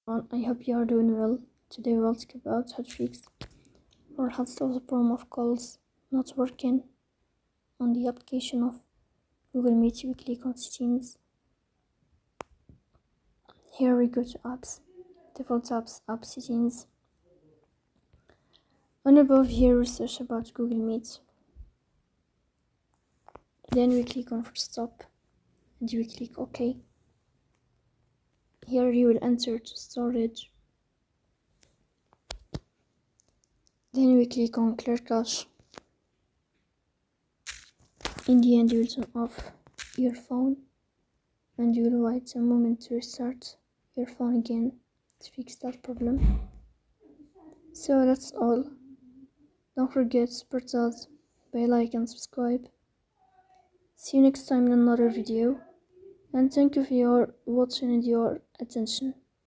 I hope you are doing well. Today we'll talk about how to fix or how to solve the problem of calls not working on the application of Google Meet. We click on settings. Here we go to apps, default apps, app settings. And above here we search about Google Meet. Then we click on first stop and we click OK. Here you will enter to storage. Then we click on clear cache. In the end you will turn off your phone and you will wait a moment to restart your phone again to fix that problem. So that's all. Don't forget to support us by like and subscribe. See you next time in another video, and thank you for your watching and your attention.